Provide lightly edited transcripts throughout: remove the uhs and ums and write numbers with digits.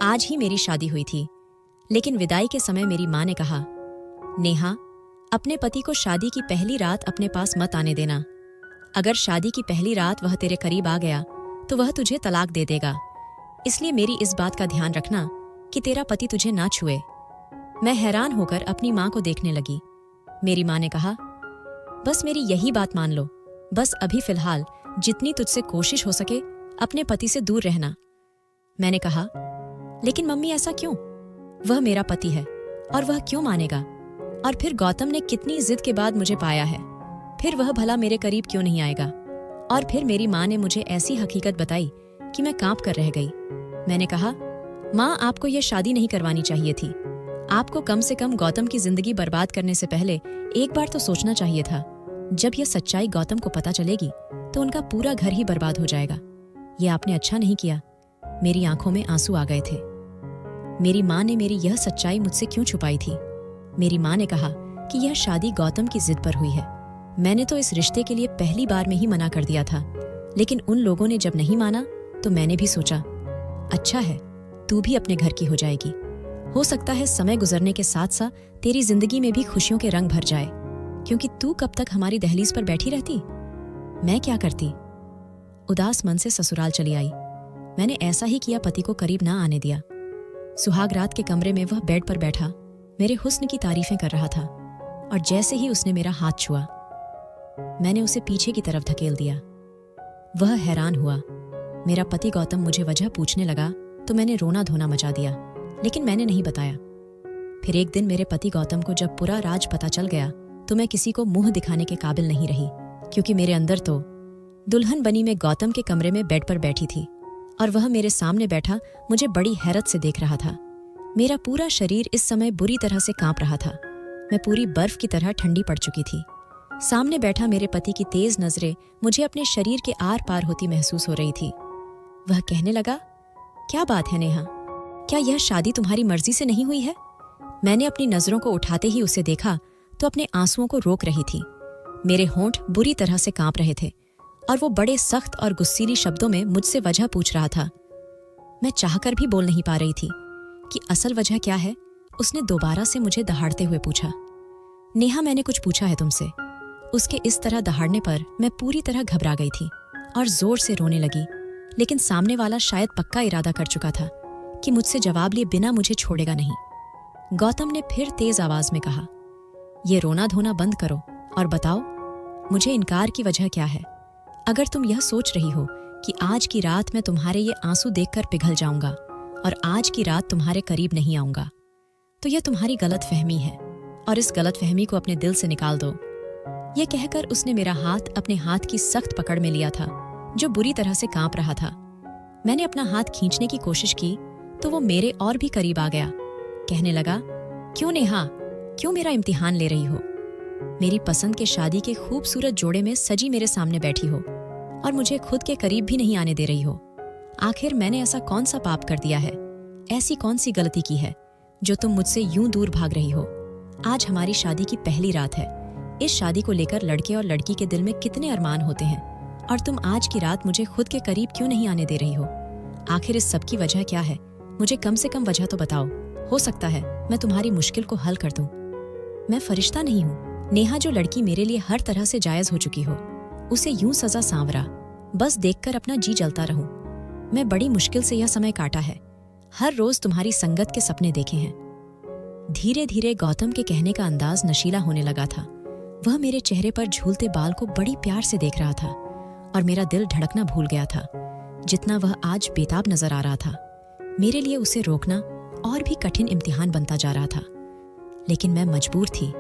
आज ही मेरी शादी हुई थी, लेकिन विदाई के समय मेरी माँ ने कहा, नेहा, अपने पति को शादी की पहली रात अपने पास मत आने देना। अगर शादी की पहली रात वह तेरे करीब आ गया तो वह तुझे तलाक दे देगा। इसलिए मेरी इस बात का ध्यान रखना कि तेरा पति तुझे ना छुए। मैं हैरान होकर अपनी माँ को देखने लगी। मेरी माँ ने कहा, बस मेरी यही बात मान लो, बस अभी फिलहाल जितनी तुझसे कोशिश हो सके अपने पति से दूर रहना। मैंने कहा, लेकिन मम्मी ऐसा क्यों? वह मेरा पति है और वह क्यों मानेगा? और फिर गौतम ने कितनी जिद के बाद मुझे पाया है, फिर वह भला मेरे करीब क्यों नहीं आएगा? और फिर मेरी माँ ने मुझे ऐसी हकीकत बताई कि मैं कांप कर रह गई। मैंने कहा, माँ, आपको यह शादी नहीं करवानी चाहिए थी। आपको कम से कम गौतम की जिंदगी बर्बाद करने से पहले एक बार तो सोचना चाहिए था। जब यह सच्चाई गौतम को पता चलेगी तो उनका पूरा घर ही बर्बाद हो जाएगा। ये आपने अच्छा नहीं किया। मेरी आंखों में आंसू आ गए थे। मेरी माँ ने मेरी यह सच्चाई मुझसे क्यों छुपाई थी? मेरी माँ ने कहा कि यह शादी गौतम की जिद पर हुई है। मैंने तो इस रिश्ते के लिए पहली बार में ही मना कर दिया था, लेकिन उन लोगों ने जब नहीं माना तो मैंने भी सोचा, अच्छा है, तू भी अपने घर की हो जाएगी। हो सकता है समय गुजरने के साथ साथ तेरी जिंदगी में भी खुशियों के रंग भर जाए, क्योंकि तू कब तक हमारी दहलीज पर बैठी रहती? मैं क्या करती? उदास मन से ससुराल चली आई। मैंने ऐसा ही किया, पति को करीब ना आने दिया। सुहाग रात के कमरे में वह बेड पर बैठा मेरे हुस्न की तारीफें कर रहा था, और जैसे ही उसने मेरा हाथ छुआ मैंने उसे पीछे की तरफ धकेल दिया। वह हैरान हुआ। मेरा पति गौतम मुझे वजह पूछने लगा तो मैंने रोना धोना मचा दिया, लेकिन मैंने नहीं बताया। फिर एक दिन मेरे पति गौतम को जब पूरा राज पता चल गया तो मैं किसी को मुंह दिखाने के काबिल नहीं रही, क्योंकि मेरे अंदर तो दुल्हन बनी मैं गौतम के कमरे में बेड पर बैठी थी और वह मेरे सामने बैठा मुझे बड़ी हैरत से देख रहा था। मेरा पूरा शरीर इस समय बुरी तरह से कांप रहा था। मैं पूरी बर्फ की तरह ठंडी पड़ चुकी थी। सामने बैठा मेरे पति की तेज नजरें मुझे अपने शरीर के आर पार होती महसूस हो रही थी। वह कहने लगा, क्या बात है नेहा, क्या यह शादी तुम्हारी मर्जी से नहीं हुई है? मैंने अपनी नजरों को उठाते ही उसे देखा तो अपने आंसुओं को रोक रही थी। मेरे होंठ बुरी तरह से कांप रहे थे और वो बड़े सख्त और गुस्सीली शब्दों में मुझसे वजह पूछ रहा था। मैं चाहकर भी बोल नहीं पा रही थी कि असल वजह क्या है। उसने दोबारा से मुझे दहाड़ते हुए पूछा, नेहा, मैंने कुछ पूछा है तुमसे? उसके इस तरह दहाड़ने पर मैं पूरी तरह घबरा गई थी और जोर से रोने लगी, लेकिन सामने वाला शायद पक्का इरादा कर चुका था कि मुझसे जवाब लिए बिना मुझे छोड़ेगा नहीं। गौतम ने फिर तेज आवाज में कहा, ये रोना धोना बंद करो और बताओ मुझे इनकार की वजह क्या है? अगर तुम यह सोच रही हो कि आज की रात मैं तुम्हारे ये आंसू देखकर पिघल जाऊंगा और आज की रात तुम्हारे करीब नहीं आऊंगा, तो यह तुम्हारी गलतफहमी है और इस गलतफहमी को अपने दिल से निकाल दो। यह कहकर उसने मेरा हाथ अपने हाथ की सख्त पकड़ में लिया था, जो बुरी तरह से कांप रहा था। मैंने अपना हाथ खींचने की कोशिश की तो वो मेरे और भी करीब आ गया। कहने लगा, क्यों नेहा, क्यों मेरा इम्तिहान ले रही हो? मेरी पसंद के शादी के खूबसूरत जोड़े में सजी मेरे सामने बैठी हो और मुझे खुद के करीब भी नहीं आने दे रही हो। आखिर मैंने ऐसा कौन सा पाप कर दिया है, ऐसी कौन सी गलती की है जो तुम मुझसे यूं दूर भाग रही हो? आज हमारी शादी की पहली रात है। इस शादी को लेकर लड़के और लड़की के दिल में कितने अरमान होते हैं, और तुम आज की रात मुझे खुद के करीब क्यों नहीं आने दे रही हो? आखिर इस सब की वजह क्या है? मुझे कम से कम वजह तो बताओ। हो सकता है मैं तुम्हारी मुश्किल को हल कर दूं। मैं फरिश्ता नहीं हूँ नेहा, जो लड़की मेरे लिए हर तरह से जायज हो चुकी हो उसे यूं सजा सांवरा बस देखकर अपना जी जलता रहूं। मैं बड़ी मुश्किल से यह समय काटा है, हर रोज तुम्हारी संगत के सपने देखे हैं। धीरे धीरे गौतम के कहने का अंदाज नशीला होने लगा था। वह मेरे चेहरे पर झूलते बाल को बड़ी प्यार से देख रहा था और मेरा दिल धड़कना भूल गया था। जितना वह आज बेताब नजर आ रहा था, मेरे लिए उसे रोकना और भी कठिन इम्तिहान बनता जा रहा था। लेकिन मैं मजबूर थी।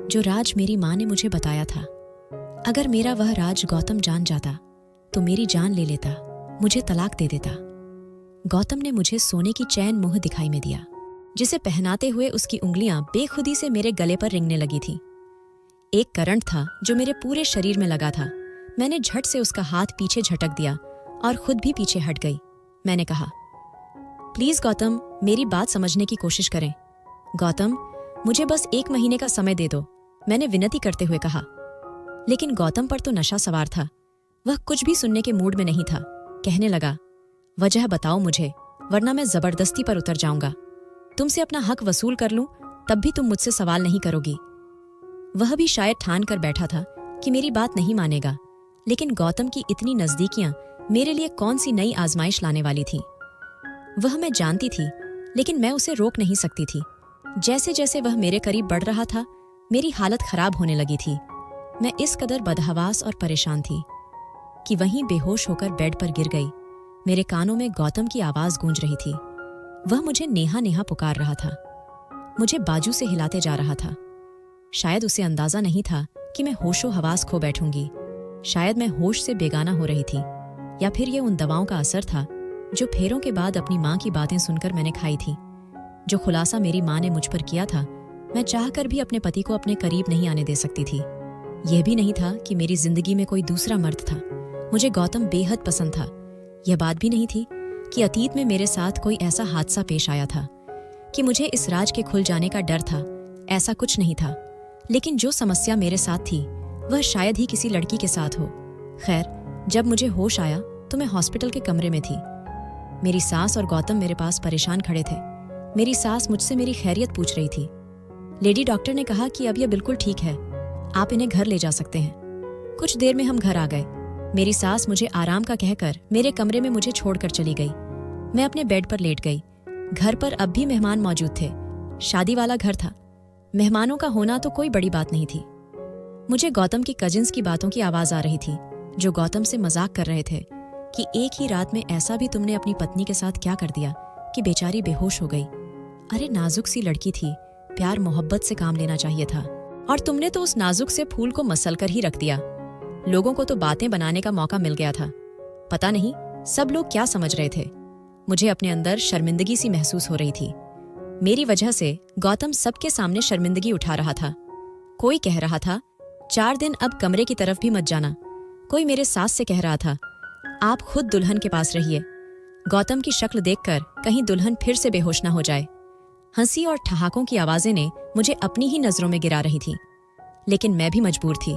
जो राज मेरी माँ ने मुझे बताया था, अगर मेरा वह राज गौतम जान जाता तो मेरी जान ले लेता, मुझे तलाक दे देता। गौतम ने मुझे सोने की चैन मुंह दिखाई में दिया, जिसे पहनाते हुए उसकी उंगलियां बेखुदी से मेरे गले पर रेंगने लगी थी। एक करंट था जो मेरे पूरे शरीर में लगा था। मैंने झट से उसका हाथ पीछे झटक दिया और खुद भी पीछे हट गई। मैंने कहा, प्लीज गौतम, मेरी बात समझने की कोशिश करें। गौतम, मुझे बस 1 महीने का समय दे दो, मैंने विनती करते हुए कहा। लेकिन गौतम पर तो नशा सवार था। वह कुछ भी सुनने के मूड में नहीं था। कहने लगा, वजह बताओ मुझे, वरना मैं जबरदस्ती पर उतर जाऊंगा। तुमसे अपना हक वसूल कर लूं तब भी तुम मुझसे सवाल नहीं करोगी। वह भी शायद ठान कर बैठा था कि मेरी बात नहीं मानेगा, लेकिन गौतम की इतनी नजदीकियां मेरे लिए कौन सी नई आजमाइश लाने वाली थी। वह मैं जानती थी, लेकिन मैं उसे रोक नहीं सकती थी। जैसे जैसे वह मेरे करीब बढ़ रहा था, मेरी हालत खराब होने लगी थी। मैं इस कदर बदहवास और परेशान थी कि वहीं बेहोश होकर बेड पर गिर गई। मेरे कानों में गौतम की आवाज गूंज रही थी। वह मुझे नेहा नेहा पुकार रहा था, मुझे बाजू से हिलाते जा रहा था। शायद उसे अंदाजा नहीं था कि मैं होशो हवास खो बैठूंगी। शायद मैं होश से बेगाना हो रही थी, या फिर ये उन दवाओं का असर था जो फेरों के बाद अपनी माँ की बातें सुनकर मैंने खाई थी। जो खुलासा मेरी माँ ने मुझ पर किया था, मैं चाहकर भी अपने पति को अपने करीब नहीं आने दे सकती थी। यह भी नहीं था कि मेरी जिंदगी में कोई दूसरा मर्द था। मुझे गौतम बेहद पसंद था। यह बात भी नहीं थी कि अतीत में मेरे साथ कोई ऐसा हादसा पेश आया था कि मुझे इस राज के खुल जाने का डर था। ऐसा कुछ नहीं था, लेकिन जो समस्या मेरे साथ थी वह शायद ही किसी लड़की के साथ हो। खैर, जब मुझे होश आया तो मैं हॉस्पिटल के कमरे में थी। मेरी सास और गौतम मेरे पास परेशान खड़े थे। मेरी सास मुझसे मेरी खैरियत पूछ रही थी। लेडी डॉक्टर ने कहा कि अब यह बिल्कुल ठीक है, आप इन्हें घर ले जा सकते हैं। कुछ देर में हम घर आ गए। मेरी सास मुझे आराम का कहकर मेरे कमरे में मुझे छोड़कर चली गई। मैं अपने बेड पर लेट गई। घर पर अब भी मेहमान मौजूद थे। शादी वाला घर था। मेहमानों का होना तो कोई बड़ी बात नहीं थी। मुझे गौतम की कजिन्स की बातों की आवाज आ रही थी, जो गौतम से मजाक कर रहे थे कि एक ही रात में ऐसा भी तुमने अपनी पत्नी के साथ क्या कर दिया कि बेचारी बेहोश हो गई। अरे नाजुक सी लड़की थी, प्यार मोहब्बत से काम लेना चाहिए था, और तुमने तो उस नाजुक से फूल को मसल कर ही रख दिया। लोगों को तो बातें बनाने का मौका मिल गया था। पता नहीं सब लोग क्या समझ रहे थे। मुझे अपने अंदर शर्मिंदगी सी महसूस हो रही थी। मेरी वजह से गौतम सबके सामने शर्मिंदगी उठा रहा था। कोई कह रहा था 4 दिन अब कमरे की तरफ भी मत जाना। कोई मेरे सास से कह रहा था आप खुद दुल्हन के पास रहिए। गौतम की शक्ल देखकर कहीं दुल्हन फिर से बेहोश न हो जाए। हंसी और ठहाकों की आवाजें ने मुझे अपनी ही नजरों में गिरा रही थी, लेकिन मैं भी मजबूर थी।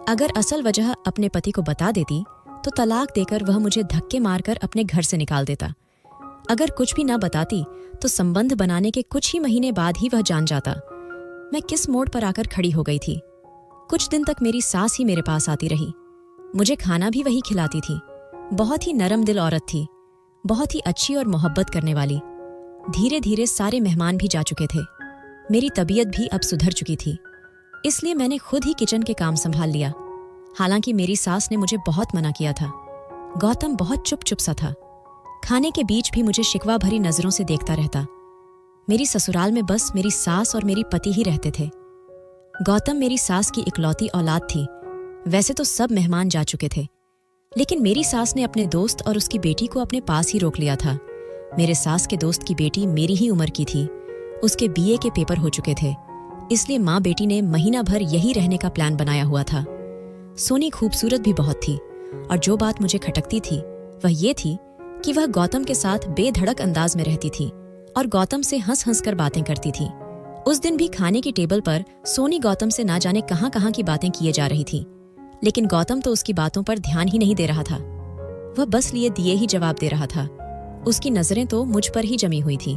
अगर असल वजह अपने पति को बता देती तो तलाक देकर वह मुझे धक्के मारकर अपने घर से निकाल देता। अगर कुछ भी ना बताती तो संबंध बनाने के कुछ ही महीने बाद ही वह जान जाता। मैं किस मोड़ पर आकर खड़ी हो गई थी। कुछ दिन तक मेरी सास ही मेरे पास आती रही। मुझे खाना भी वही खिलाती थी। बहुत ही नरम दिल औरत थी, बहुत ही अच्छी और मोहब्बत करने वाली। धीरे धीरे सारे मेहमान भी जा चुके थे। मेरी तबीयत भी अब सुधर चुकी थी, इसलिए मैंने खुद ही किचन के काम संभाल लिया। हालांकि मेरी सास ने मुझे बहुत मना किया था। गौतम बहुत चुप चुप सा था। खाने के बीच भी मुझे शिकवा भरी नजरों से देखता रहता। मेरी ससुराल में बस मेरी सास और मेरी पति ही रहते थे। गौतम मेरी सास की इकलौती औलाद थी। वैसे तो सब मेहमान जा चुके थे, लेकिन मेरी सास ने अपने दोस्त और उसकी बेटी को अपने पास ही रोक लिया था। मेरे सास के दोस्त की बेटी मेरी ही उम्र की थी। उसके बीए के पेपर हो चुके थे, इसलिए माँ बेटी ने महीना भर यही रहने का प्लान बनाया हुआ था। सोनी खूबसूरत भी बहुत थी, और जो बात मुझे खटकती थी वह ये थी कि वह गौतम के साथ बेधड़क अंदाज में रहती थी और गौतम से हंस हंस कर बातें करती थी। उस दिन भी खाने की टेबल पर सोनी गौतम से ना जाने कहां कहां की बातें किए जा रही थी, लेकिन गौतम तो उसकी बातों पर ध्यान ही नहीं दे रहा था। वह बस लिए दिए ही जवाब दे रहा था। उसकी नजरें तो मुझ पर ही जमी हुई थी।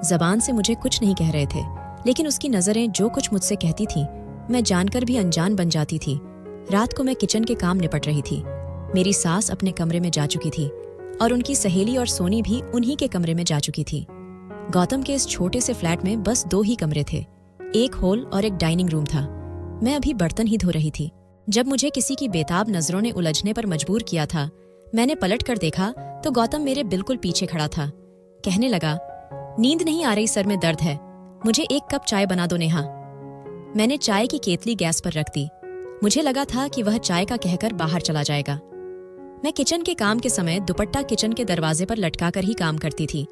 जबान से मुझे कुछ नहीं कह रहे थे, लेकिन उसकी नजरें जो कुछ मुझसे कहती थी मैं जानकर भी अनजान बन जाती थी। रात को मैं किचन के काम निपट रही थी। मेरी सास अपने कमरे में जा चुकी थी और उनकी सहेली और सोनी भी उन्हीं के कमरे में जा चुकी थी। गौतम के इस छोटे से फ्लैट में बस 2 ही कमरे थे, एक हॉल और एक डाइनिंग रूम था। मैं अभी बर्तन ही धो रही थी जब मुझे किसी की बेताब नजरों ने उलझने पर मजबूर किया था। मैंने पलट कर देखा तो गौतम मेरे बिल्कुल पीछे खड़ा था। कहने लगा, नींद नहीं आ रही, सर में दर्द है, मुझे 1 कप चाय बना दो नेहा। मैंने चाय की केतली गैस पर रख दी। मुझे लगा था कि वह चाय का कहकर बाहर चला जाएगा। मैं किचन के काम के समय दुपट्टा किचन के दरवाजे पर लटकाकर ही काम करती थी,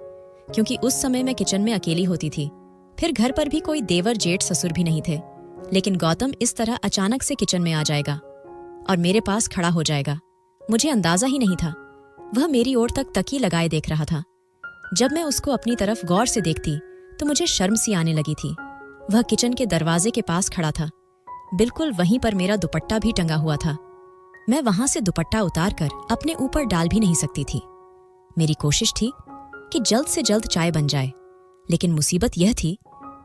क्योंकि उस समय मैं किचन में अकेली होती थी। फिर घर पर भी कोई देवर जेठ ससुर भी नहीं थे। लेकिन गौतम इस तरह अचानक से किचन में आ जाएगा और मेरे पास खड़ा हो जाएगा, मुझे अंदाजा ही नहीं था। वह मेरी ओर तक तकी लगाए देख रहा था। जब मैं उसको अपनी तरफ गौर से देखती तो मुझे शर्म सी आने लगी थी। वह किचन के दरवाजे के पास खड़ा था। बिल्कुल वहीं पर मेरा दुपट्टा भी टंगा हुआ था। मैं वहां से दुपट्टा उतारकर अपने ऊपर डाल भी नहीं सकती थी। मेरी कोशिश थी कि जल्द से जल्द चाय बन जाए। लेकिन मुसीबत यह थी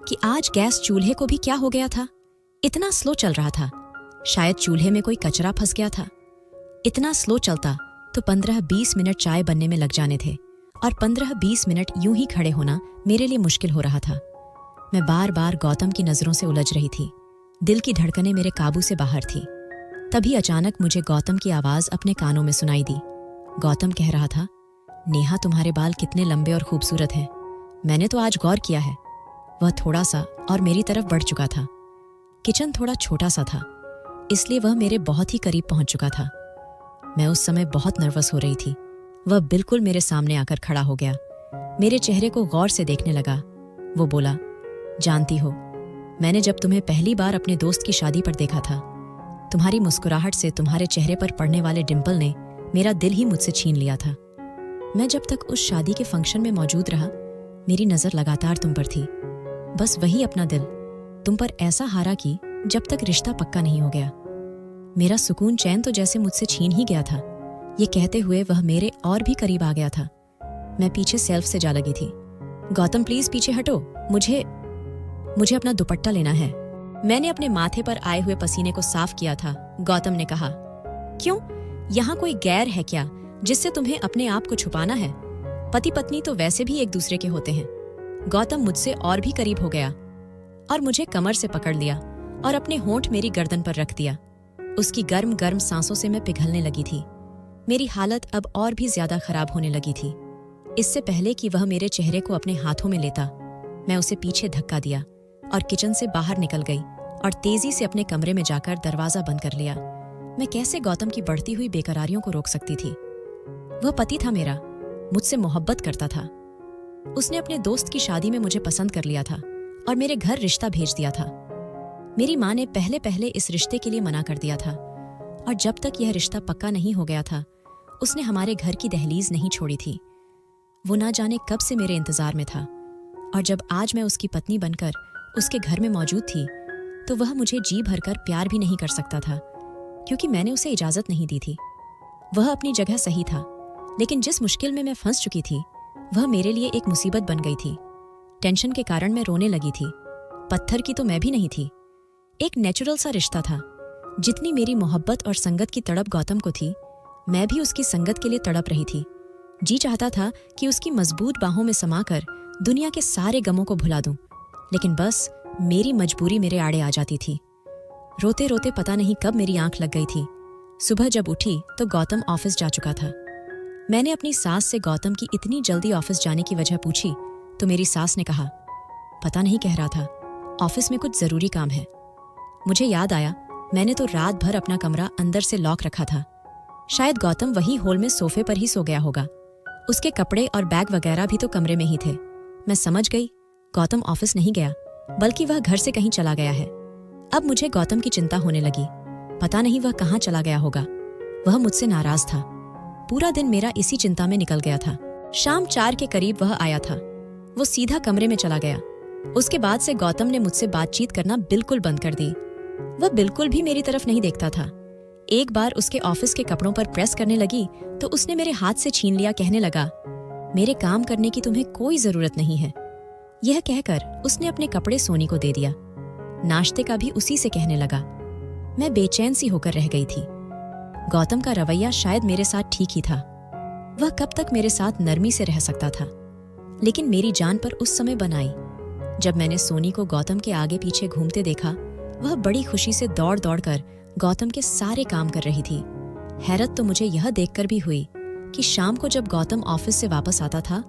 कि आज गैस चूल्हे को भी क्या हो गया था, इतना स्लो चल रहा था। शायद चूल्हे में कोई कचरा फंस गया था। इतना स्लो चलता तो 15-20 मिनट चाय बनने में लग जाने थे, और 15-20 मिनट यूं ही खड़े होना मेरे लिए मुश्किल हो रहा था। मैं बार बार गौतम की नजरों से उलझ रही थी। दिल की धड़कनें मेरे काबू से बाहर थी। तभी अचानक मुझे गौतम की आवाज अपने कानों में सुनाई दी। गौतम कह रहा था, नेहा तुम्हारे बाल कितने लंबे और खूबसूरत हैं। मैंने तो आज गौर किया है। वह थोड़ा सा और मेरी तरफ बढ़ चुका था। किचन थोड़ा छोटा सा था, इसलिए वह मेरे बहुत ही करीब पहुंच चुका था। मैं उस समय बहुत नर्वस हो रही थी। वह बिल्कुल मेरे सामने आकर खड़ा हो गया। मेरे चेहरे को गौर से देखने लगा। वो बोला, जानती हो, मैंने जब तुम्हें पहली बार अपने दोस्त की शादी पर देखा था, तुम्हारी मुस्कुराहट से तुम्हारे चेहरे पर पड़ने वाले डिंपल ने मेरा दिल ही मुझसे छीन लिया था। मैं जब तक उस शादी के फंक्शन में मौजूद रहा, मेरी नजर लगातार तुम पर थी। बस वही अपना दिल तुम पर ऐसा हारा कि जब तक रिश्ता पक्का नहीं हो गया। मेरा सुकून चैन तो जैसे मुझसे छीन ही गया था। ये कहते हुए वह मेरे और भी करीब आ गया था। मैं पीछे सेल्फ से जा लगी थी। गौतम प्लीज पीछे हटो, मुझे अपना दुपट्टा लेना है। मैंने अपने माथे पर आए हुए पसीने को साफ किया था। गौतम ने कहा, क्यों, यहाँ कोई गैर है क्या जिससे तुम्हें अपने आप को छुपाना है? पति पत्नी तो वैसे भी एक दूसरे के होते हैं। गौतम मुझसे और भी करीब हो गया और मुझे कमर से पकड़ लिया और अपने होंठ मेरी गर्दन पर रख दिया। उसकी गर्म गर्म सांसों से मैं पिघलने लगी थी। मेरी हालत अब और भी ज्यादा खराब होने लगी थी। इससे पहले कि वह मेरे चेहरे को अपने हाथों में लेता, मैं उसे पीछे धक्का दिया और किचन से बाहर निकल गई और तेजी से अपने कमरे में जाकर दरवाजा बंद कर लिया। मैं कैसे गौतम की बढ़ती हुई बेकरारियों को रोक सकती थी? वह पति था मेरा, मुझसे मोहब्बत करता था। उसने अपने दोस्त की शादी में मुझे पसंद कर लिया था और मेरे घर रिश्ता भेज दिया था। मेरी माँ ने पहले पहले इस रिश्ते के लिए मना कर दिया था, और जब तक यह रिश्ता पक्का नहीं हो गया था, उसने हमारे घर की दहलीज नहीं छोड़ी थी। वो ना जाने कब से मेरे इंतजार में था, और जब आज मैं उसकी पत्नी बनकर उसके घर में मौजूद थी, तो वह मुझे जी भरकर प्यार भी नहीं कर सकता था, क्योंकि मैंने उसे इजाजत नहीं दी थी। वह अपनी जगह सही था, लेकिन जिस मुश्किल में मैं फंस चुकी थी, वह मेरे लिए एक मुसीबत बन गई थी। टेंशन के कारण मैं रोने लगी थी। पत्थर की तो मैं भी नहीं थी। एक नेचुरल सा रिश्ता था। जितनी मेरी मोहब्बत और संगत की तड़प गौतम को थी, मैं भी उसकी संगत के लिए तड़प रही थी। जी चाहता था कि उसकी मजबूत बाहों में समाकर दुनिया के सारे गमों को भुला दूं, लेकिन बस मेरी मजबूरी मेरे आड़े आ जाती थी। रोते रोते पता नहीं कब मेरी आंख लग गई थी। सुबह जब उठी तो गौतम ऑफिस जा चुका था। मैंने अपनी सास से गौतम की इतनी जल्दी ऑफिस जाने की वजह पूछी तो मेरी सास ने कहा, पता नहीं, कह रहा था ऑफिस में कुछ जरूरी काम है। मुझे याद आया, मैंने तो रात भर अपना कमरा अंदर से लॉक रखा था। शायद गौतम वही हॉल में सोफे पर ही सो गया होगा। उसके कपड़े और बैग वगैरह भी तो कमरे में ही थे। मैं समझ गई, गौतम ऑफिस नहीं गया, बल्कि वह घर से कहीं चला गया है। अब मुझे गौतम की चिंता होने लगी। पता नहीं वह कहाँ चला गया होगा। वह मुझसे नाराज था। पूरा दिन मेरा इसी चिंता में निकल गया था। शाम 4 के करीब वह आया था। वो सीधा कमरे में चला गया। उसके बाद से गौतम ने मुझसे बातचीत करना बिल्कुल बंद कर दी। वह बिल्कुल भी मेरी तरफ नहीं देखता था। एक बार उसके ऑफिस के कपड़ों पर प्रेस करने लगी तो उसने मेरे हाथ से छीन लिया। कहने लगा, मेरे काम करने की तुम्हें कोई जरूरत नहीं है। यह कहकर उसने अपने कपड़े सोनी को दे दिया। नाश्ते का भी उसी से कहने लगा। मैं बेचैन सी होकर रह गई थी। गौतम का रवैया शायद मेरे साथ ठीक ही था। वह कब तक मेरे साथ नरमी से रह सकता था, लेकिन मेरी जान पर उस समय बन आई जब मैंने सोनी को गौतम के आगे पीछे घूमते देखा। वह बड़ी खुशी से दौड़ दौड़ कर गौतम के सारे काम कर रही थी। हैरत तो मुझे यह देखकर भी हुई कि शाम को जब गौतम ऑफिस से वापस आता था,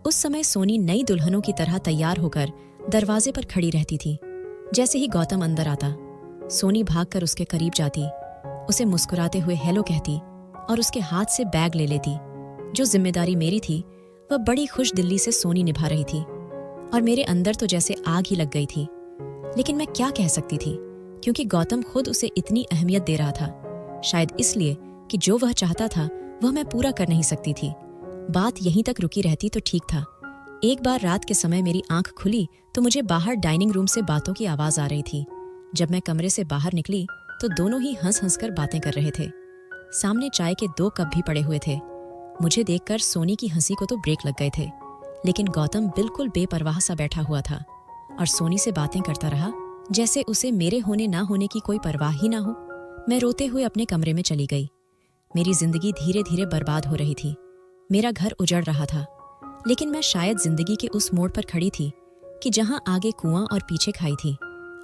उस समय सोनी नई दुल्हनों की तरह तैयार होकर दरवाजे पर खड़ी रहती थी। जैसे ही गौतम अंदर आता, सोनी भागकर उसके करीब जाती, उसे मुस्कुराते हुए हेलो कहती और उसके हाथ से बैग ले लेती। जो जिम्मेदारी मेरी थी, वह बड़ी खुश दिल्ली से सोनी निभा रही थी, और मेरे अंदर तो जैसे आग ही लग गई थी। लेकिन मैं क्या कह सकती थी, क्योंकि गौतम खुद उसे इतनी अहमियत दे रहा था। शायद इसलिए कि जो वह चाहता था वह मैं पूरा कर नहीं सकती थी। बात यहीं तक रुकी रहती तो ठीक था। एक बार रात के समय मेरी आंख खुली तो मुझे बाहर डाइनिंग रूम से बातों की आवाज आ रही थी। जब मैं कमरे से बाहर निकली तो दोनों ही हंस हंस कर बातें कर रहे थे। सामने चाय के 2 कप भी पड़े हुए थे। मुझे देखकर सोनी की हंसी को तो ब्रेक लग गए थे। लेकिन गौतम बिल्कुल बेपरवाह सा बैठा हुआ था और सोनी से बातें करता रहा जैसे उसे मेरे होने ना होने की कोई परवाह ही ना हो। मैं रोते हुए अपने कमरे में चली गई। मेरी जिंदगी धीरे धीरे बर्बाद हो रही थी। मेरा घर उजड़ रहा था, लेकिन मैं शायद जिंदगी के उस मोड़ पर खड़ी थी कि जहां आगे कुआं और पीछे खाई थी।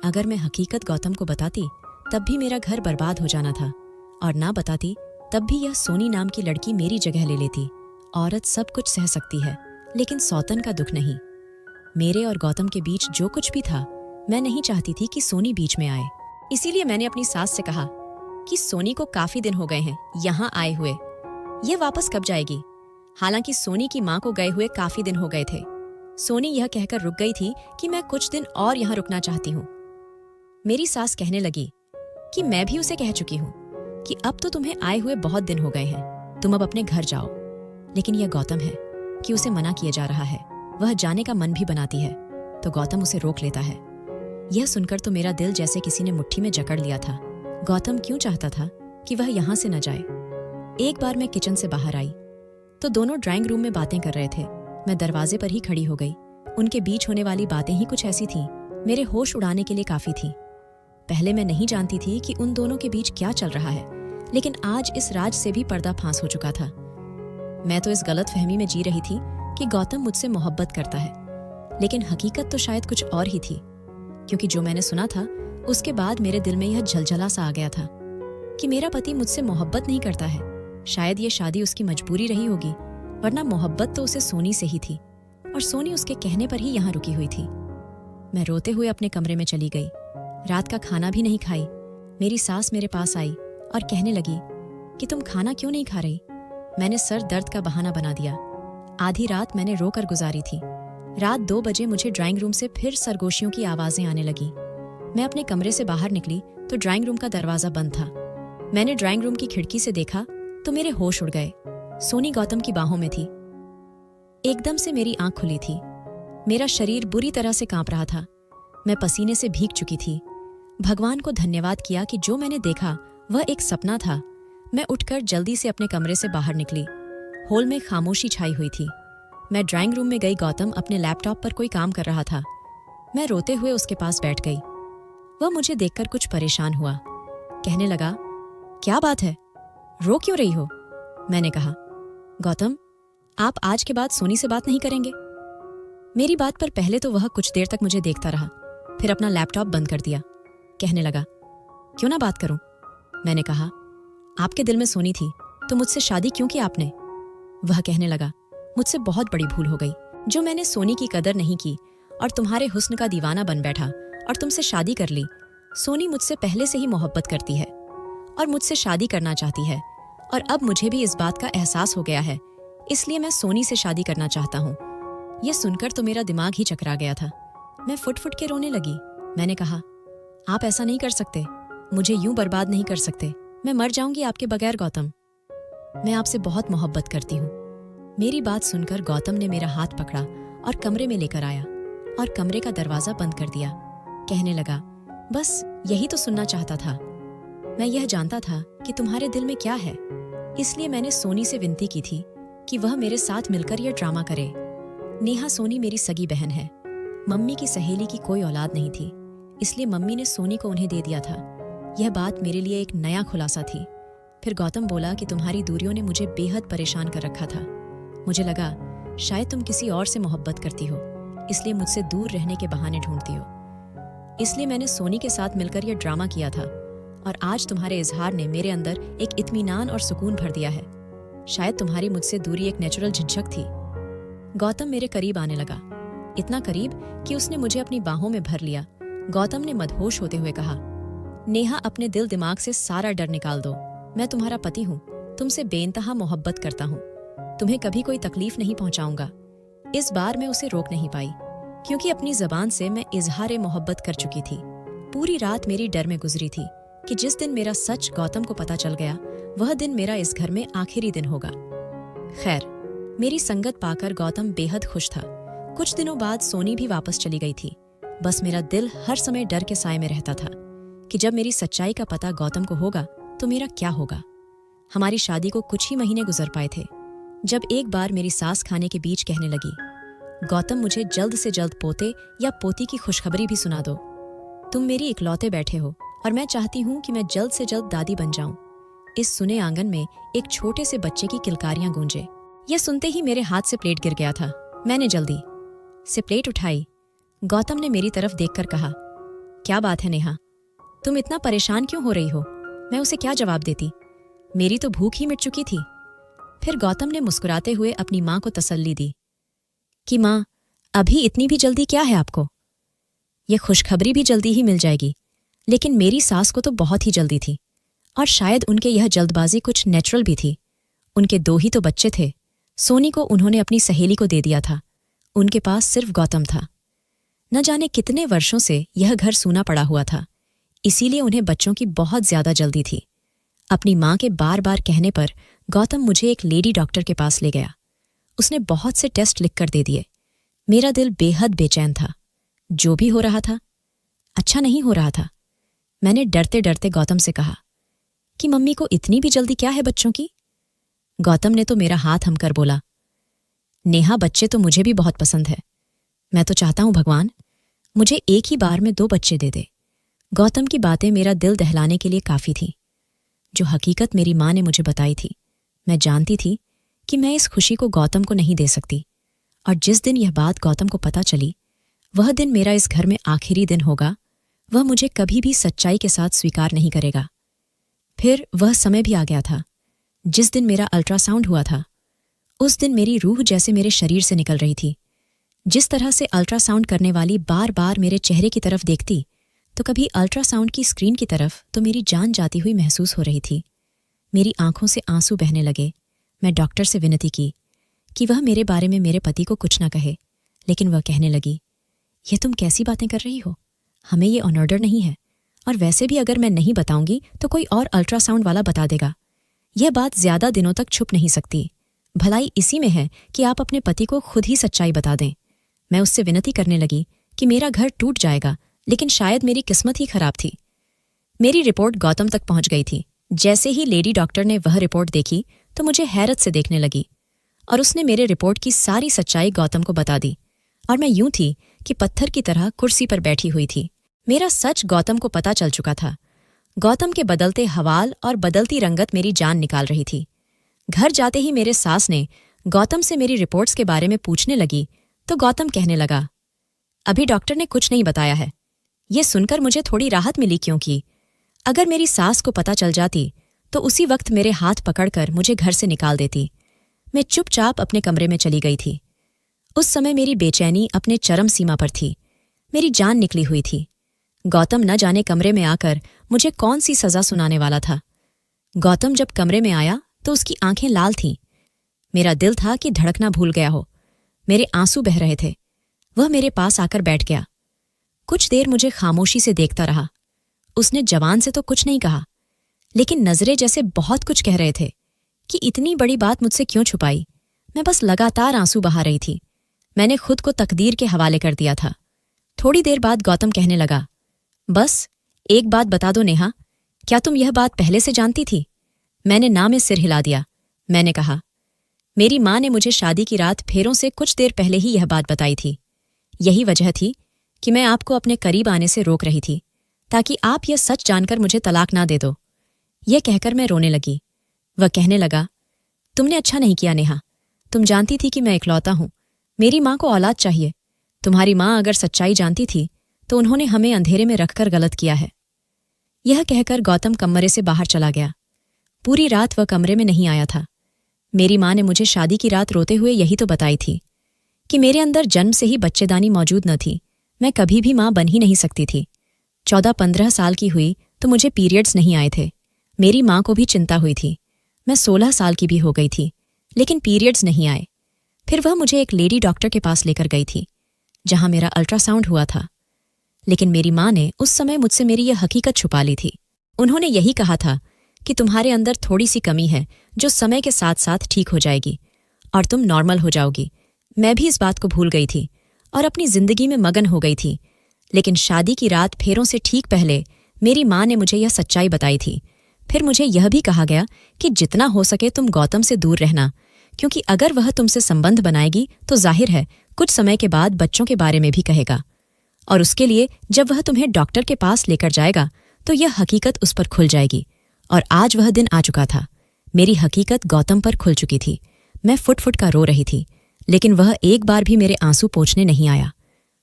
अगर मैं हकीकत गौतम को बताती तब भी मेरा घर बर्बाद हो जाना था, और ना बताती तब भी यह सोनी नाम की लड़की मेरी जगह ले लेती। औरत सब कुछ सह सकती है, लेकिन सौतन का दुख नहीं। मेरे और गौतम के बीच जो कुछ भी था, मैं नहीं चाहती थी कि सोनी बीच में आए। इसीलिए मैंने अपनी सास से कहा कि सोनी को काफी दिन हो गए हैं यहाँ आए हुए, ये वापस कब जाएगी। हालांकि सोनी की माँ को गए हुए काफी दिन हो गए थे। सोनी यह कहकर रुक गई थी कि मैं कुछ दिन और यहाँ रुकना चाहती हूँ। मेरी सास कहने लगी कि मैं भी उसे कह चुकी हूँ कि अब तो तुम्हें आए हुए बहुत दिन हो गए हैं, तुम अब अपने घर जाओ। लेकिन यह गौतम है कि उसे मना किया जा रहा है। वह जाने का मन भी बनाती है तो गौतम उसे रोक लेता है। यह सुनकर तो मेरा दिल जैसे किसी ने मुट्ठी में जकड़ लिया था। गौतम क्यों चाहता था कि वह यहाँ से न जाए। एक बार मैं किचन से बाहर आई तो दोनों ड्राइंग रूम में बातें कर रहे थे। मैं दरवाजे पर ही खड़ी हो गई। उनके बीच होने वाली बातें ही कुछ ऐसी थीं, मेरे होश उड़ाने के लिए काफी थी। पहले मैं नहीं जानती थी कि उन दोनों के बीच क्या चल रहा है, लेकिन आज इस राज से भी पर्दा फांस हो चुका था। मैं तो इस गलत फहमी में जी रही थी कि गौतम मुझसे मोहब्बत करता है, लेकिन हकीकत तो शायद कुछ और ही थी। क्योंकि जो मैंने सुना था उसके बाद मेरे दिल में यह झलझला सा आ गया था कि मेरा पति मुझसे मोहब्बत नहीं करता है। शायद ये शादी उसकी मजबूरी रही होगी, वरना मोहब्बत तो उसे सोनी से ही थी, और सोनी उसके कहने पर ही यहाँ रुकी हुई थी। मैं रोते हुए अपने कमरे में चली गई। रात का खाना भी नहीं खाई। मेरी सास मेरे पास आई और कहने लगी कि तुम खाना क्यों नहीं खा रही। मैंने सर दर्द का बहाना बना दिया। आधी रात मैंने रोकर गुजारी थी। रात 2 बजे मुझे ड्राइंग रूम से फिर सरगोशियों की आवाजें आने लगी। मैं अपने कमरे से बाहर निकली तो ड्राइंग रूम का दरवाजा बंद था। मैंने ड्राइंग रूम की खिड़की से देखा तो मेरे होश उड़ गए। सोनी गौतम की बाहों में थी। एकदम से मेरी आंख खुली थी। मेरा शरीर बुरी तरह से कांप रहा था। मैं पसीने से भीग चुकी थी। भगवान को धन्यवाद किया कि जो मैंने देखा वह एक सपना था। मैं उठकर जल्दी से अपने कमरे से बाहर निकली। हॉल में खामोशी छाई हुई थी। मैं ड्राइंग रूम में गई। गौतम अपने लैपटॉप पर कोई काम कर रहा था। मैं रोते हुए उसके पास बैठ गई। वह मुझे देखकर कुछ परेशान हुआ। कहने लगा, क्या बात है, रो क्यों रही हो। मैंने कहा, गौतम, आप आज के बाद सोनी से बात नहीं करेंगे। मेरी बात पर पहले तो वह कुछ देर तक मुझे देखता रहा, फिर अपना लैपटॉप बंद कर दिया। कहने लगा, क्यों ना बात करूं। मैंने कहा, आपके दिल में सोनी थी तो मुझसे शादी क्यों की आपने। वह कहने लगा, मुझसे बहुत बड़ी भूल हो गई जो मैंने सोनी की कदर नहीं की और तुम्हारे हुस्न का दीवाना बन बैठा और तुमसे शादी कर ली। सोनी मुझसे पहले से ही मोहब्बत करती है और मुझसे शादी करना चाहती है, और अब मुझे भी इस बात का एहसास हो गया है, इसलिए मैं सोनी से शादी करना चाहता हूँ। यह सुनकर तो मेरा दिमाग ही चकरा गया था। मैं फुट फुट के रोने लगी। मैंने कहा, आप ऐसा नहीं कर सकते, मुझे यूं बर्बाद नहीं कर सकते। मैं मर जाऊंगी आपके बगैर गौतम। मैं आपसे बहुत मोहब्बत करती हूँ। मेरी बात सुनकर गौतम ने मेरा हाथ पकड़ा और कमरे में लेकर आया और कमरे का दरवाजा बंद कर दिया। कहने लगा, बस यही तो सुनना चाहता था। मैं यह जानता था कि तुम्हारे दिल में क्या है, इसलिए मैंने सोनी से विनती की थी कि वह मेरे साथ मिलकर यह ड्रामा करे। नेहा सोनी मेरी सगी बहन है। मम्मी की सहेली की कोई औलाद नहीं थी, इसलिए मम्मी ने सोनी को उन्हें दे दिया था। यह बात मेरे लिए एक नया खुलासा थी। फिर गौतम बोला कि तुम्हारी दूरियों ने मुझे बेहद परेशान कर रखा था। मुझे लगा शायद तुम किसी और से मोहब्बत करती हो, इसलिए मुझसे दूर रहने के बहाने ढूंढती हो। इसलिए मैंने सोनी के साथ मिलकर यह ड्रामा किया था, और आज तुम्हारे इजहार ने मेरे अंदर एक इत्मीनान और सुकून भर दिया है। शायद तुम्हारी मुझसे दूरी एक नेचुरल झिझक थी। गौतम मेरे करीब आने लगा, इतना करीब कि उसने मुझे अपनी बाहों में भर लिया। गौतम ने मदहोश होते हुए कहा, नेहा, अपने दिल दिमाग से सारा डर निकाल दो। मैं तुम्हारा पति हूँ, तुमसे बेइंतहा मोहब्बत करता हूँ, तुम्हें कभी कोई तकलीफ नहीं पहुंचाऊंगा। इस बार मैं उसे रोक नहीं पाई, क्योंकि अपनी जबान से मैं इजहार मोहब्बत कर चुकी थी। पूरी रात मेरी डर में गुजरी थी कि जिस दिन मेरा सच गौतम को पता चल गया, वह दिन मेरा इस घर में आखिरी दिन होगा। खैर, मेरी संगत पाकर गौतम बेहद खुश था। कुछ दिनों बाद सोनी भी वापस चली गई थी। बस मेरा दिल हर समय डर के साए में रहता था कि जब मेरी सच्चाई का पता गौतम को होगा तो मेरा क्या होगा। हमारी शादी को कुछ ही महीने गुजर पाए थे जब एक बार मेरी सास खाने के बीच कहने लगी, गौतम मुझे जल्द से जल्द पोते या पोती की खुशखबरी भी सुना दो। तुम मेरी इकलौते बैठे हो और मैं चाहती हूँ कि मैं जल्द से जल्द दादी बन जाऊं। इस सुने आंगन में एक छोटे से बच्चे की किलकारियां गूंजे। यह सुनते ही मेरे हाथ से प्लेट गिर गया था। मैंने जल्दी से प्लेट उठाई। गौतम ने मेरी तरफ देखकर कहा, क्या बात है नेहा, तुम इतना परेशान क्यों हो रही हो? मैं उसे क्या जवाब देती? मेरी तो भूख ही मिट चुकी थी। फिर गौतम ने मुस्कुराते हुए अपनी माँ को तसल्ली दी कि माँ, अभी इतनी भी जल्दी क्या है आपको? यह खुशखबरी भी जल्दी ही मिल जाएगी। लेकिन मेरी सास को तो बहुत ही जल्दी थी, और शायद उनके यह जल्दबाजी कुछ नेचुरल भी थी। उनके 2 ही तो बच्चे थे। सोनी को उन्होंने अपनी सहेली को दे दिया था। उनके पास सिर्फ गौतम था। न जाने कितने वर्षों से यह घर सूना पड़ा हुआ था, इसीलिए उन्हें बच्चों की बहुत ज्यादा जल्दी थी। अपनी माँ के बार बार कहने पर गौतम मुझे एक लेडी डॉक्टर के पास ले गया। उसने बहुत से टेस्ट लिखकर दे दिए। मेरा दिल बेहद बेचैन था। जो भी हो रहा था अच्छा नहीं हो रहा था। मैंने डरते डरते गौतम से कहा कि मम्मी को इतनी भी जल्दी क्या है बच्चों की? गौतम ने तो मेरा हाथ हमकर बोला, नेहा, बच्चे तो मुझे भी बहुत पसंद है। मैं तो चाहता हूं भगवान मुझे एक ही बार में 2 बच्चे दे दे। गौतम की बातें मेरा दिल दहलाने के लिए काफी थी। जो हकीकत मेरी माँ ने मुझे बताई थी, मैं जानती थी कि मैं इस खुशी को गौतम को नहीं दे सकती, और जिस दिन यह बात गौतम को पता चली, वह दिन मेरा इस घर में आखिरी दिन होगा। वह मुझे कभी भी सच्चाई के साथ स्वीकार नहीं करेगा। फिर वह समय भी आ गया था जिस दिन मेरा अल्ट्रासाउंड हुआ था। उस दिन मेरी रूह जैसे मेरे शरीर से निकल रही थी। जिस तरह से अल्ट्रासाउंड करने वाली बार बार मेरे चेहरे की तरफ देखती, तो कभी अल्ट्रासाउंड की स्क्रीन की तरफ, तो मेरी जान जाती हुई महसूस हो रही थी। मेरी आंखों से आंसू बहने लगे। मैं डॉक्टर से विनती की कि वह मेरे बारे में मेरे पति को कुछ न कहे, लेकिन वह कहने लगी, यह तुम कैसी बातें कर रही हो? हमें ये ऑनऑर्डर नहीं है, और वैसे भी अगर मैं नहीं बताऊंगी तो कोई और अल्ट्रासाउंड वाला बता देगा। यह बात ज्यादा दिनों तक छुप नहीं सकती। भलाई इसी में है कि आप अपने पति को खुद ही सच्चाई बता दें। मैं उससे विनती करने लगी कि मेरा घर टूट जाएगा, लेकिन शायद मेरी किस्मत ही खराब थी। मेरी रिपोर्ट गौतम तक पहुंच गई थी। जैसे ही लेडी डॉक्टर ने वह रिपोर्ट देखी तो मुझे हैरत से देखने लगी, और उसने मेरे रिपोर्ट की सारी सच्चाई गौतम को बता दी। और मैं यूं थी कि पत्थर की तरह कुर्सी पर बैठी हुई थी। मेरा सच गौतम को पता चल चुका था। गौतम के बदलते हवाल और बदलती रंगत मेरी जान निकाल रही थी। घर जाते ही मेरे सास ने गौतम से मेरी रिपोर्ट्स के बारे में पूछने लगी, तो गौतम कहने लगा, अभी डॉक्टर ने कुछ नहीं बताया है। ये सुनकर मुझे थोड़ी राहत मिली, क्योंकि अगर मेरी सास को पता चल जाती तो उसी वक्त मेरे हाथ पकड़कर मुझे घर से निकाल देती। मैं चुपचाप अपने कमरे में चली गई थी। उस समय मेरी बेचैनी अपने चरम सीमा पर थी। मेरी जान निकली हुई थी। गौतम न जाने कमरे में आकर मुझे कौन सी सजा सुनाने वाला था। गौतम जब कमरे में आया तो उसकी आंखें लाल थीं। मेरा दिल था कि धड़कना भूल गया हो। मेरे आंसू बह रहे थे। वह मेरे पास आकर बैठ गया। कुछ देर मुझे खामोशी से देखता रहा। उसने जवान से तो कुछ नहीं कहा, लेकिन नजरें जैसे बहुत कुछ कह रहे थे कि इतनी बड़ी बात मुझसे क्यों छुपाई। मैं बस लगातार आंसू बहा रही थी। मैंने खुद को तकदीर के हवाले कर दिया था। थोड़ी देर बाद गौतम कहने लगा, बस एक बात बता दो नेहा, क्या तुम यह बात पहले से जानती थी? मैंने ना में सिर हिला दिया। मैंने कहा, मेरी माँ ने मुझे शादी की रात फेरों से कुछ देर पहले ही यह बात बताई थी। यही वजह थी कि मैं आपको अपने करीब आने से रोक रही थी, ताकि आप यह सच जानकर मुझे तलाक ना दे दो। यह कहकर मैं रोने लगी। वह कहने लगा, तुमने अच्छा नहीं किया नेहा। तुम जानती थी कि मैं इकलौता हूं। मेरी माँ को औलाद चाहिए। तुम्हारी माँ अगर सच्चाई जानती थी तो उन्होंने हमें अंधेरे में रखकर गलत किया है। यह कहकर गौतम कमरे से बाहर चला गया। पूरी रात वह कमरे में नहीं आया था। मेरी माँ ने मुझे शादी की रात रोते हुए यही तो बताई थी कि मेरे अंदर जन्म से ही बच्चेदानी मौजूद न थी। मैं कभी भी माँ बन ही नहीं सकती थी। 14-15 साल की हुई तो मुझे पीरियड्स नहीं आए थे। मेरी माँ को भी चिंता हुई थी। मैं 16 साल की भी हो गई थी, लेकिन पीरियड्स नहीं आए। फिर वह मुझे एक लेडी डॉक्टर के पास लेकर गई थी, जहां मेरा अल्ट्रासाउंड हुआ था। लेकिन मेरी माँ ने उस समय मुझसे मेरी यह हकीकत छुपा ली थी। उन्होंने यही कहा था कि तुम्हारे अंदर थोड़ी सी कमी है जो समय के साथ साथ ठीक हो जाएगी और तुम नॉर्मल हो जाओगी। मैं भी इस बात को भूल गई थी और अपनी जिंदगी में मगन हो गई थी। लेकिन शादी की रात फेरों से ठीक पहले मेरी माँ ने मुझे यह सच्चाई बताई थी। फिर मुझे यह भी कहा गया कि जितना हो सके तुम गौतम से दूर रहना, क्योंकि अगर वह तुमसे संबंध बनाएगी तो जाहिर है कुछ समय के बाद बच्चों के बारे में भी कहेगा, और उसके लिए जब वह तुम्हें डॉक्टर के पास लेकर जाएगा तो यह हकीकत उस पर खुल जाएगी। और आज वह दिन आ चुका था। मेरी हकीकत गौतम पर खुल चुकी थी। मैं फुट फुट का रो रही थी, लेकिन वह एक बार भी मेरे आंसू पोंछने नहीं आया।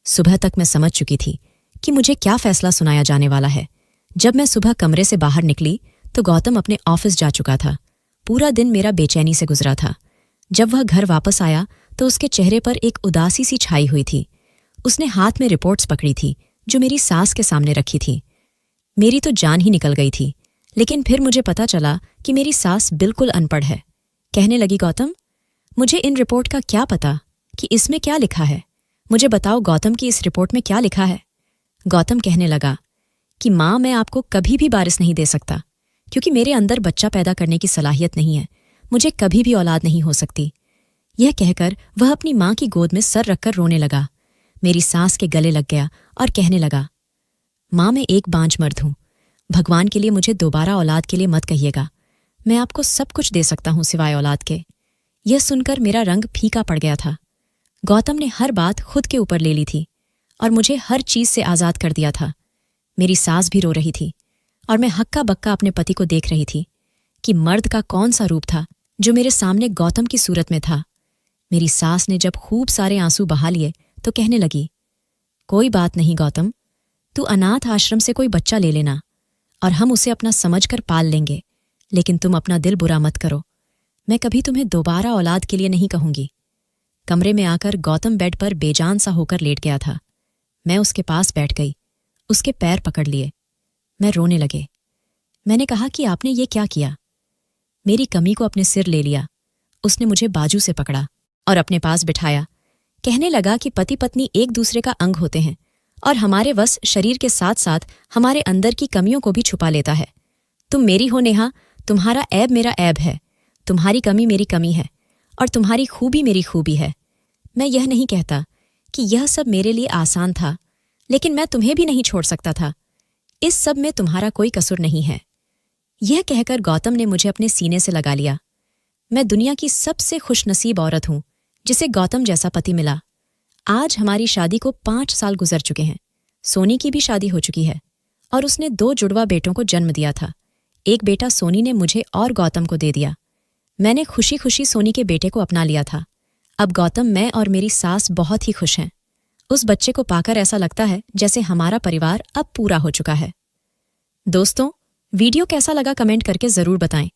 सुबह तक मैं समझ चुकी थी कि मुझे क्या फैसला सुनाया जाने वाला है। जब मैं सुबह कमरे से बाहर निकली तो गौतम अपने ऑफिस जा चुका था। पूरा दिन मेरा बेचैनी से गुजरा था। जब वह घर वापस आया तो उसके चेहरे पर एक उदासी सी छाई हुई थी। उसने हाथ में रिपोर्ट्स पकड़ी थी जो मेरी सास के सामने रखी थी। मेरी तो जान ही निकल गई थी, लेकिन फिर मुझे पता चला कि मेरी सास बिल्कुल अनपढ़ है। कहने लगी, गौतम, मुझे इन रिपोर्ट का क्या पता कि इसमें क्या लिखा है। मुझे बताओ गौतम कि इस रिपोर्ट में क्या लिखा है। गौतम कहने लगा कि माँ, मैं आपको कभी भी वारिस नहीं दे सकता, क्योंकि मेरे अंदर बच्चा पैदा करने की सलाहियत नहीं है। मुझे कभी भी औलाद नहीं हो सकती। यह कहकर वह अपनी माँ की गोद में सर रखकर रोने लगा। मेरी सास के गले लग गया और कहने लगा, माँ, मैं एक बांझ मर्द हूं। भगवान के लिए मुझे दोबारा औलाद के लिए मत कहिएगा। मैं आपको सब कुछ दे सकता हूं सिवाय औलाद के। यह सुनकर मेरा रंग फीका पड़ गया था। गौतम ने हर बात खुद के ऊपर ले ली थी और मुझे हर चीज से आजाद कर दिया था। मेरी सास भी रो रही थी और मैं हक्का बक्का अपने पति को देख रही थी कि मर्द का कौन सा रूप था जो मेरे सामने गौतम की सूरत में था। मेरी सास ने जब खूब सारे आंसू बहा लिए तो कहने लगी, कोई बात नहीं गौतम, तू अनाथ आश्रम से कोई बच्चा ले लेना और हम उसे अपना समझकर पाल लेंगे, लेकिन तुम अपना दिल बुरा मत करो। मैं कभी तुम्हें दोबारा औलाद के लिए नहीं कहूंगी। कमरे में आकर गौतम बेड पर बेजान सा होकर लेट गया था। मैं उसके पास बैठ गई, उसके पैर पकड़ लिए। मैं रोने लगे। मैंने कहा कि आपने ये क्या किया। मेरी कमी को अपने सिर ले लिया। उसने मुझे बाजू से पकड़ा और अपने पास बिठाया। कहने लगा कि पति पत्नी एक दूसरे का अंग होते हैं और हमारे वश शरीर के साथ साथ हमारे अंदर की कमियों को भी छुपा लेता है। तुम मेरी हो नेहा, तुम्हारा ऐब मेरा ऐब है, तुम्हारी कमी मेरी कमी है और तुम्हारी खूबी मेरी खूबी है। मैं यह नहीं कहता कि यह सब मेरे लिए आसान था, लेकिन मैं तुम्हें भी नहीं छोड़ सकता था। इस सब में तुम्हारा कोई कसूर नहीं है। यह कहकर गौतम ने मुझे अपने सीने से लगा लिया। मैं दुनिया की सबसे खुशनसीब औरत हूं जिसे गौतम जैसा पति मिला। आज हमारी शादी को 5 साल गुजर चुके हैं। सोनी की भी शादी हो चुकी है और उसने 2 जुड़वा बेटों को जन्म दिया था। एक बेटा सोनी ने मुझे और गौतम को दे दिया। मैंने खुशी खुशी सोनी के बेटे को अपना लिया था। अब गौतम, मैं और मेरी सास बहुत ही खुश हैं। उस बच्चे को पाकर ऐसा लगता है जैसे हमारा परिवार अब पूरा हो चुका है। दोस्तों, वीडियो कैसा लगा कमेंट करके जरूर बताएं।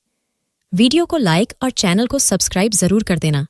वीडियो को लाइक और चैनल को सब्सक्राइब जरूर कर देना।